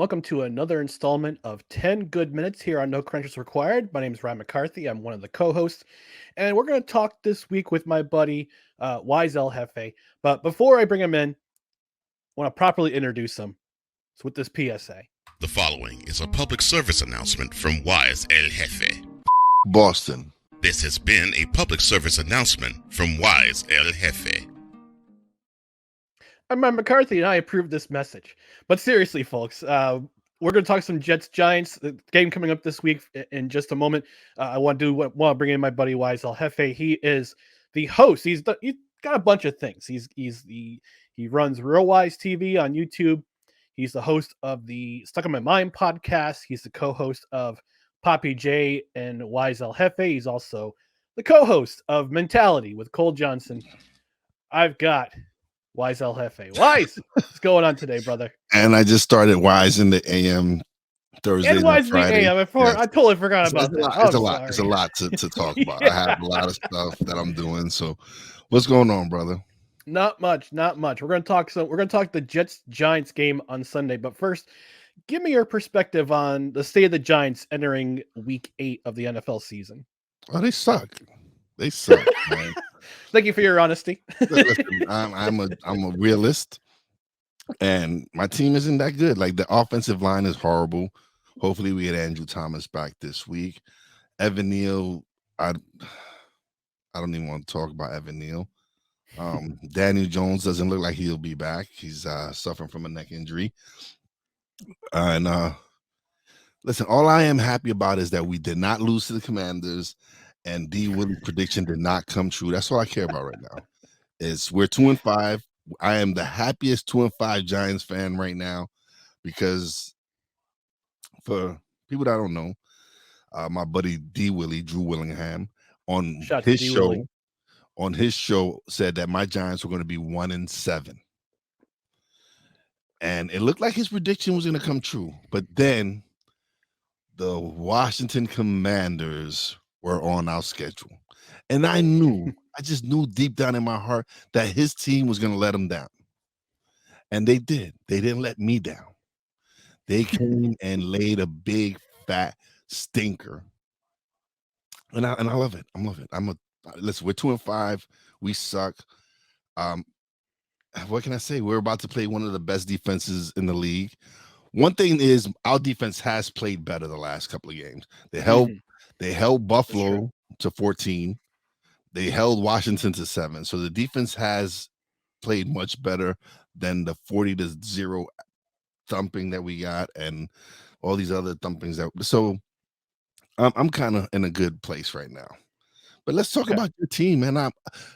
welcome to another installment of 10 Good Minutes here on No Credentials Required. My name is Ryan McCarthy. I'm one of the co-hosts, and we're going to talk this week with my buddy, Wize El Jefe. But before I bring him in, I want to properly introduce him. So with this PSA. The following is a public service announcement from Wize El Jefe. Boston. This has been a public service announcement from Wize El Jefe. I'm Ryan McCarthy, and I approve this message. But seriously, folks, we're going to talk some Jets Giants. The game coming up this week in just a moment. I want to bring in my buddy Wize El Jefe. He is the host. He's got a bunch of things. He runs Real Wise TV on YouTube. He's the host of the Stuck in My Mind podcast. He's the co-host of Poppy J and Wize El Jefe. He's also the co-host of Mentality with Cole Johnson. I've got Wize El Jefe. Wise, what's going on today, brother? And I just started Wise in the AM Thursday and Wise in the Friday. AM. Yes. I totally forgot about that. It's a lot to talk about. I have a lot of stuff that I'm doing. So what's going on, brother? Not much. We're going to talk the Jets Giants game on Sunday, but first, give me your perspective on the state of the Giants entering week 8 of the NFL season. Oh, they suck. Man. Thank you for your honesty. Listen, I'm a realist, and my team isn't that good. Like, the offensive line is horrible. Hopefully we get Andrew Thomas back this week. Evan Neal, I don't even want to talk about Evan Neal. Daniel Jones doesn't look like he'll be back. He's suffering from a neck injury. And listen, all I am happy about is that we did not lose to the Commanders, and D. Willie's prediction did not come true. That's all I care about right now. We're 2-5. I am the happiest 2-5 Giants fan right now, because for people that don't know, my buddy D. Willie, Drew Willingham, on his show said that my Giants were going to be 1-7. And it looked like his prediction was going to come true. But then the Washington Commanders were on our schedule. And I just knew deep down in my heart that his team was going to let him down. And they did. They didn't let me down. They came and laid a big, fat stinker. And I love it. I'm loving it. Listen, we're 2-5. We suck. What can I say? We're about to play one of the best defenses in the league. One thing is, our defense has played better the last couple of games. They held Buffalo to 14. They held Washington to 7. So the defense has played much better than the 40-0 thumping that we got and all these other thumpings. So I'm kind of in a good place right now. But let's talk about your team, man.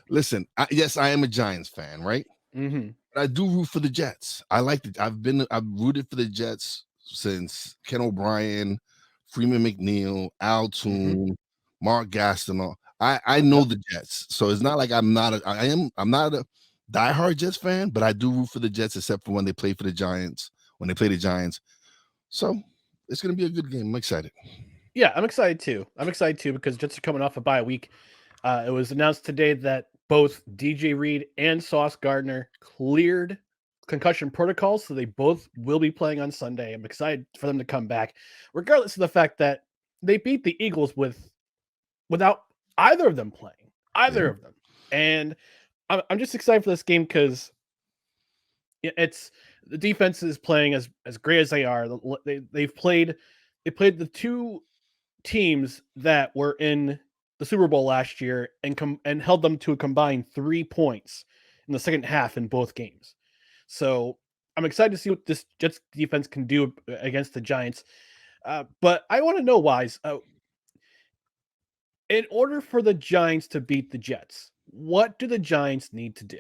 Listen, yes, I am a Giants fan, right? Mm-hmm. But I do root for the Jets. I've rooted for the Jets since Ken O'Brien, Freeman McNeil, Al Toon, Mark Gastineau. I know the Jets, so it's not like I'm not a diehard Jets fan, but I do root for the Jets, except for when they play the Giants. So it's gonna be a good game. I'm excited. Yeah, I'm excited too. Because Jets are coming off a bye week. It was announced today that both DJ Reed and Sauce Gardner cleared concussion protocols, so they both will be playing on Sunday. I'm excited for them to come back, regardless of the fact that they beat the Eagles without either of them playing. Of them. And I'm just excited for this game because it's the defense is playing as great as they are. They played the two teams that were in the Super Bowl last year and held them to a combined 3 points in the second half in both games. So I'm excited to see what this Jets defense can do against the Giants. But I want to know, Wise, in order for the Giants to beat the Jets, what do the Giants need to do?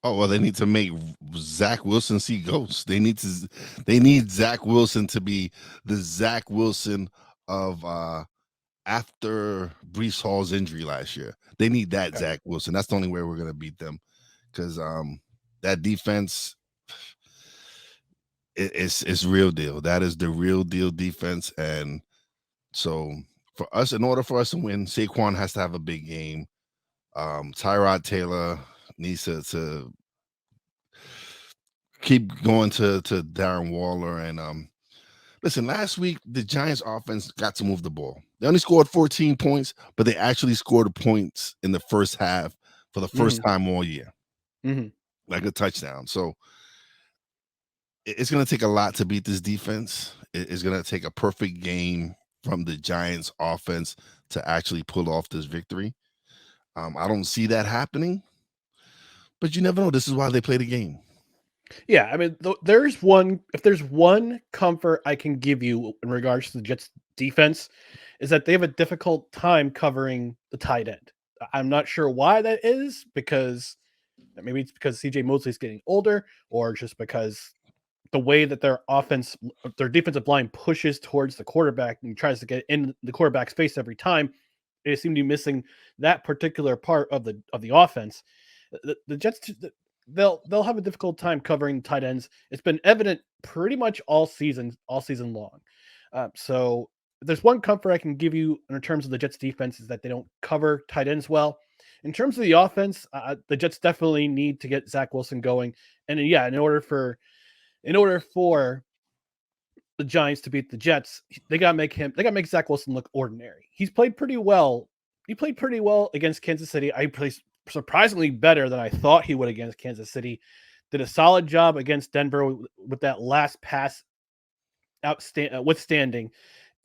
Oh, well, they need to make Zach Wilson see ghosts. They need Zach Wilson to be the Zach Wilson of after Breece Hall's injury last year. They need that Zach Wilson. That's the only way we're going to beat them, because that defense, it's real deal. That is the real deal defense. And so in order for us to win, Saquon has to have a big game. Tyrod Taylor needs to keep going to Darren Waller and listen, last week the Giants offense got to move the ball. They only scored 14 points, but they actually scored points in the first half for the first time all year. Like a touchdown. So it's going to take a lot to beat this defense. It's going to take a perfect game from the Giants offense to actually pull off this victory. I don't see that happening, but you never know. This is why they play the game. Yeah, I mean, if there's one comfort I can give you in regards to the Jets defense, is that they have a difficult time covering the tight end. I'm not sure why that is, because maybe it's because CJ Mosley's getting older, or just because the way that their defensive line pushes towards the quarterback and tries to get in the quarterback's face every time, they seem to be missing that particular part of the offense. The Jets, they'll have a difficult time covering tight ends. It's been evident pretty much all season long. So if there's one comfort I can give you in terms of the Jets defense, is that they don't cover tight ends well. In terms of the offense, the Jets definitely need to get Zach Wilson going. And yeah, in order for the Giants to beat the Jets, they got to make Zach Wilson look ordinary. He's played pretty well. He played pretty well against Kansas City. I played surprisingly better than I thought he would against Kansas City. Did a solid job against Denver with that last pass withstanding,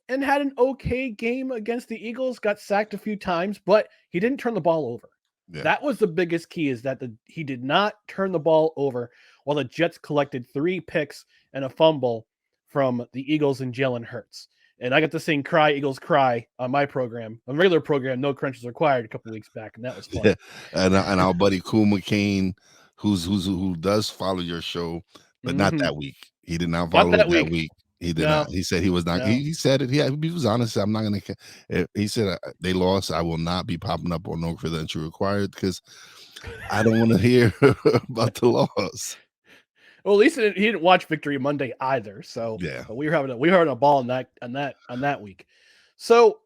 and had an okay game against the Eagles. Got sacked a few times, but he didn't turn the ball over. Yeah. That was the biggest key, is that he did not turn the ball over, while the Jets collected 3 picks and a fumble from the Eagles and Jalen Hurts. And I got to sing "Cry Eagles Cry" on my program, a regular program, No Crunches Required, a couple weeks back, and that was fun. Yeah. And our buddy Cool McCain, who does follow your show, but not that week. He did not follow that week. He did not. He said he was not. No. He said it. Yeah, he was honest. I'm not going to. He said they lost. I will not be popping up on No Credential Required, because I don't want to hear about the loss. Well, at least he didn't watch Victory Monday either. So yeah, we were having a ball on that week. So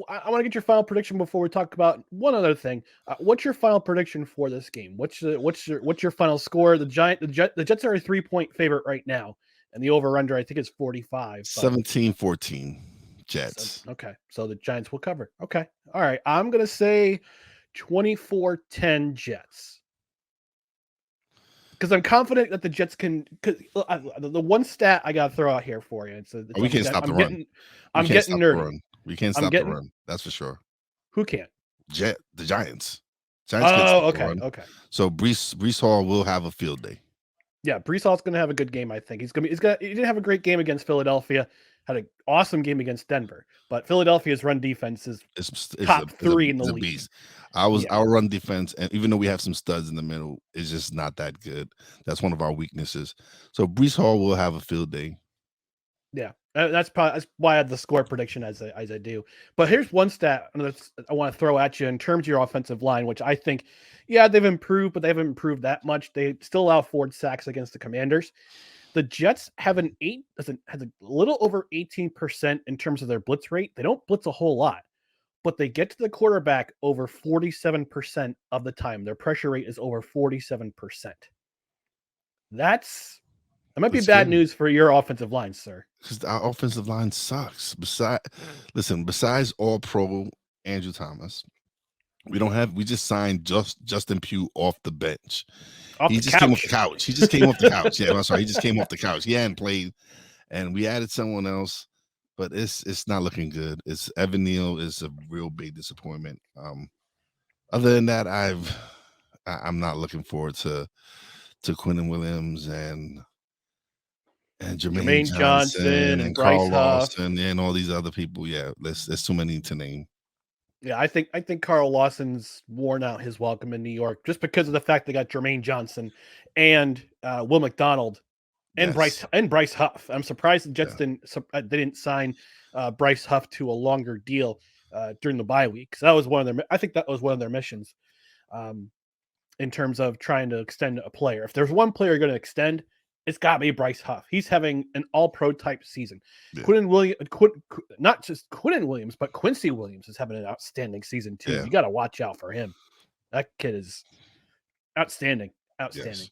I want to get your final prediction before we talk about one other thing. What's your final prediction for this game? What's your final score? The Jets are a 3-point favorite right now, and the over/under I think is 45. 17-14 Jets. Okay, so the Giants will cover. Okay, all right. I'm gonna say 24-10 Jets, because I'm confident that the Jets can. Because the one stat I got to throw out here for you, we can't stop the run. I'm getting nerdy. We can't stop the run. That's for sure. Who can't? The Giants. Oh, okay. So Breece Hall will have a field day. Yeah, Breece Hall's going to have a good game. I think he didn't have a great game against Philadelphia. Had an awesome game against Denver, but Philadelphia's run defense is top 3 in the league. Beast. Our run defense, and even though we have some studs in the middle, is just not that good. That's one of our weaknesses. So Breece Hall will have a field day. Yeah, that's why I had the score prediction as I do. But here's one stat I want to throw at you in terms of your offensive line, which I think, yeah, they've improved, but they haven't improved that much. They still allow 4 sacks against the Commanders. The Jets have has a little over 18% in terms of their blitz rate. They don't blitz a whole lot, but they get to the quarterback over 47% of the time. Their pressure rate is over 47%. That might be bad news for your offensive line, sir. Because our offensive line sucks. Besides All-Pro Andrew Thomas, we just signed Justin Pugh off the bench. He just came off the couch. Yeah, I'm sorry. He just came off the couch. He hadn't played, and we added someone else, but it's not looking good. Evan Neal is a real big disappointment. Other than that, I'm not looking forward to Quinnen Williams and Jermaine Johnson and Carl Lawson and all these other people. Yeah, there's too many to name. Yeah, I think Carl Lawson's worn out his welcome in New York, just because of the fact they got Jermaine Johnson and Will McDonald and Bryce Huff. I'm surprised the Jets didn't sign Bryce Huff to a longer deal during the bye week. So that was one of their missions in terms of trying to extend a player. If there's one player going to extend, it's got to be Bryce Huff. He's having an all-pro type season. Yeah. Not just Quinnen Williams, but Quincy Williams is having an outstanding season too. Yeah. You got to watch out for him. That kid is outstanding. Yes.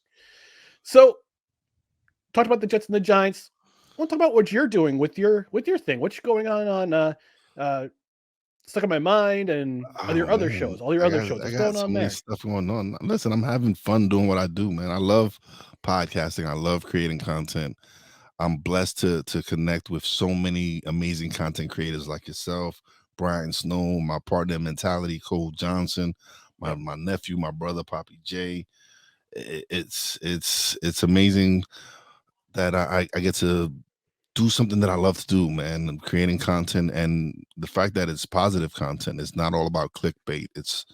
So talked about the Jets and the Giants. I want to talk about what you're doing with your thing. What's going on Stuck in My Mind and Oh other man, shows, all your other shows. I What's got going so on many there? stuff going on. Listen, I'm having fun doing what I do, man. I love podcasting. I love creating content. I'm blessed to connect with so many amazing content creators like yourself, Brian Snow, my partner in Mentality, Cole Johnson, Yep. my nephew, my brother, Poppy J. It's amazing that I get to do something that I love to do, man. And creating content, and the fact that it's positive content. It's not all about clickbait. It's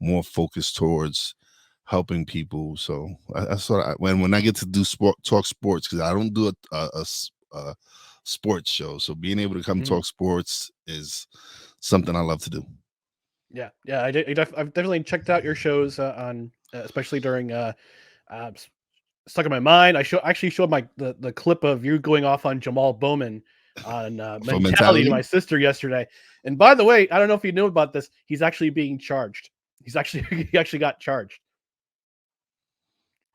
more focused towards helping people. So that's what when I get to do talk sports, because I don't do a sports show. So being able to come Mhm. talk sports is something I love to do. Yeah, yeah. I've definitely checked out your shows on, especially during Stuck in My Mind. Actually showed the clip of you going off on Jamal Bowman on For Mentality to Mentality, my sister yesterday. And by the way, I don't know if you knew about this. He's actually being charged. He's actually he actually got charged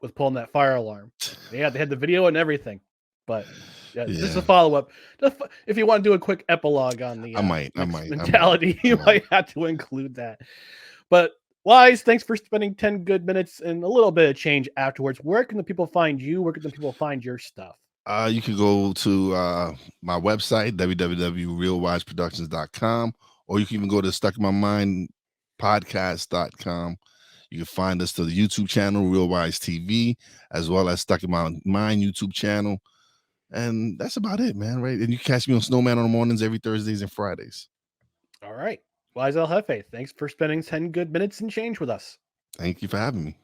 with pulling that fire alarm. They had the video and everything. But yeah, this is a yeah, follow up. If you want to do a quick epilogue on the I might, Mentality, I you might. might have to include that. But Wise, thanks for spending 10 good minutes and a little bit of change afterwards. Where can the people find you? Where can the people find your stuff? You can go to my website, www.realwiseproductions.com, or you can even go to stuckinmymindpodcast.com. You can find us to the YouTube channel, Real Wise TV, as well as Stuck in My Mind YouTube channel. And that's about it, man, right? And you can catch me on Snowman on the mornings every Thursdays and Fridays. All right. Wize El Jefe, thanks for spending 10 good minutes and change with us. Thank you for having me.